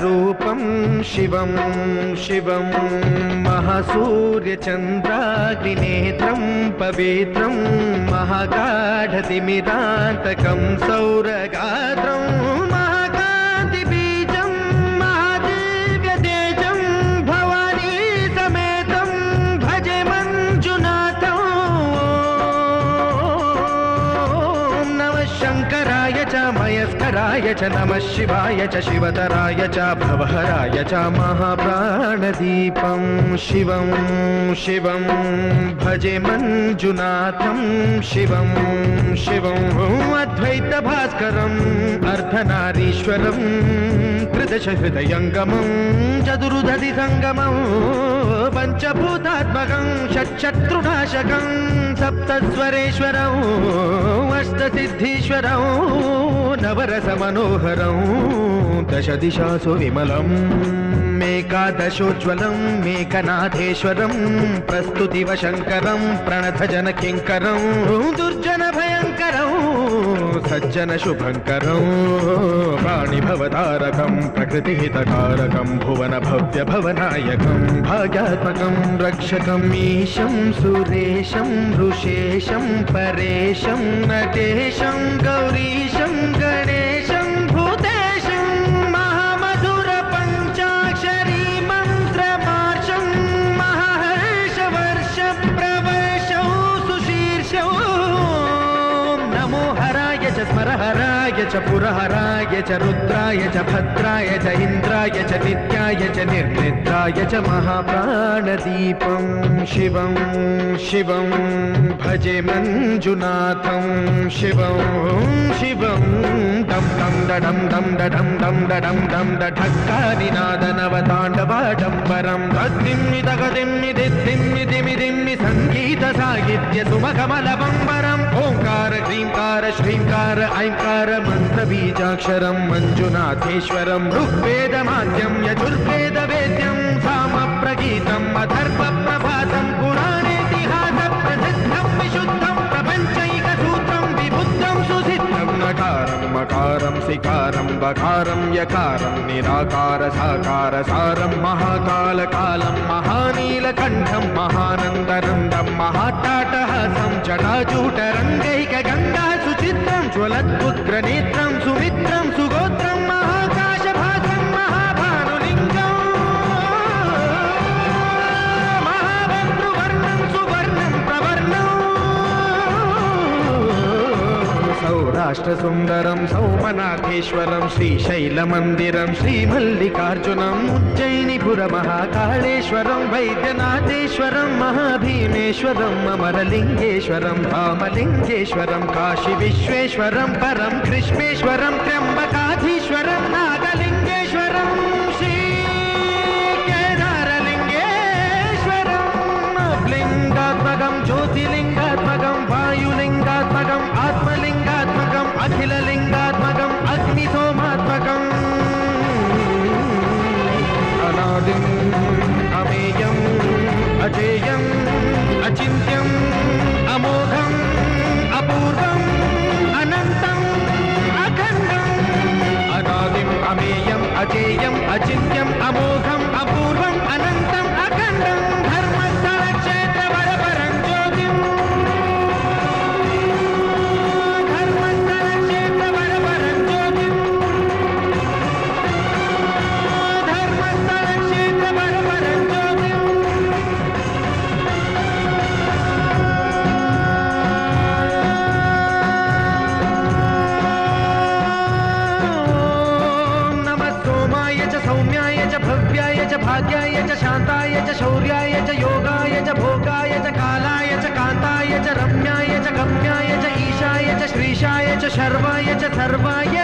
रूपं शिवं शिवं महासूर्यचन्द्राग्निनेत्रं पवित्रं महागाढतिमिरान्तकं सौरगात्रं महाकान्तिबीजं महादिव्यतेजं भवानी समेतं भजे मञ्जुनाथं। नमः शङ्कराय च मयस्कराय च नमः शिवाय च शिवतराय च भवहराय च महाप्राणदीपं शिवं शिवं भजे मञ्जुनाथं शिवं शिवं अद्वैतभास्करम् अर्धनारीश्वरं त्रिदशहृदयङ्गमं चतुर्दधिसङ्गमं पञ्चभूतात्मकं षट्शत्रुनाशकं सप्तस्वरेश्वरं अष्टसिद्धीश्वरं नवरसमनोहरं दशदिशासु विमलम् मेकादशोज्ज्वलं मेकनाथेश्वरं प्रस्तुतिवशङ्करं प्रणतजनकिङ्करं दुर्जनभयङ्करं सज्जनशुभङ्करं प्राणिभवतारकं प्रकृतिहितकारकं भुवनभव्यभवनायकं भाग्यात्मकं रक्षकं ईशं सुरेशं ऋषेशं परेशं नटेशं गौरीशं गणेशं भूतेशं महामधुरपञ्चाक्षरी मन्त्रमार्षं महाहर्षवर्षप्रवर्षौ सुशीर्षौ नमो हराय च स्मरहराय च पुरहराय च रुद्राय च भद्राय च इन्द्राय च नित्याय च निर्निद्राय च महाप्राणदीपं शिवं शिवं भजे मञ्जुनाथं शिवं शिवं डं डं डडं डं डडं डं डडं डं डढक्कानिनादनवताण्डवाडम्बरं तद्दिम्मि तगदिम्मि दिद्दिम्मि दिमिदिम्मि सङ्गीतसाहित्य सुमकमलबम्बरम् ओङ्कार ह्रीङ्कार श्रीङ्कार ऐङ्कार मन्त्रबीजाक्षरं मञ्जुनाथेश्वरं ऋग्वेदमाद्यं यजुर्वेदवेद्यं सामप्रगीतम् अथर्वप्रभातं पुराणेतिहासप्रसिद्धं विशुद्धं प्रपञ्चैकसूत्रं विबुद्धं सुसिद्धं नकारं मकारं सिकारं बकारं यकारं निराकार साकार सारं महाकालकालं महानीलकण्ठं महानन्दनन्दं महाट्टाटहासं जटाजूटरङ्गैकगङ्गा सुचित्रं ज्वलद्पुत्रनेत्रं सुमित्रं सुगोत्रं महाकाशभासं महाभानुलिङ्गं महाभद्रुवर्णं सुवर्णं प्रवर्णं सौराष्ट्रसुन्दरं सौमनाथेश्वरं श्रीशैलमन्दिरं श्रीमल्लिकार्जुनम् उज्जयिनीपुरमहाकाळेश्वरं वैद्यनाथेश्वरं महाभीमेश्वरम् अमरलिङ्गेश्वरं धामलिङ्गेश्वरं काशीविश्वेश्वरं परं कृष्णेश्वरं त्र्यम्बकाधीश्वरं नागलिङ्गेश्वरं श्रीकेदारलिङ्गेश्वरं लिङ्गात्मकं ज्योतिलिङ्गात्मकं वायुलिङ्गात्मकं आत्मलिङ्गात्मकम् अखिललिङ्गात्मकम् अग्निसोमात्मकम् अनादिम् अमेयम् अजेयम् अचिन्त्यम् अमोघम् अपूर्वम् अनन्तम् अखण्डम् अनादिम् अमेयम् अजेयम् अचिन्त्यम् अमोघम् अपूर्वम् अनन्तम् अखण्डम् धर्मस्थलक्षेत्रवरपरं ज्योतिम् धर्मस्थलक्षेत्रवरपरं ज्योतिम् धर्मस्थलक्षेत्रवरपरं ज्योतिम् नमः सोमाय च सौम्याय च भव्याय च भाग्याय च शान्ताय च शौर्याय च योगाय च भोगाय च कालाय च कान्ताय च रम्याय च गम्याय च ईशाय च श्रीशाय च शर्वाय च सर्वाय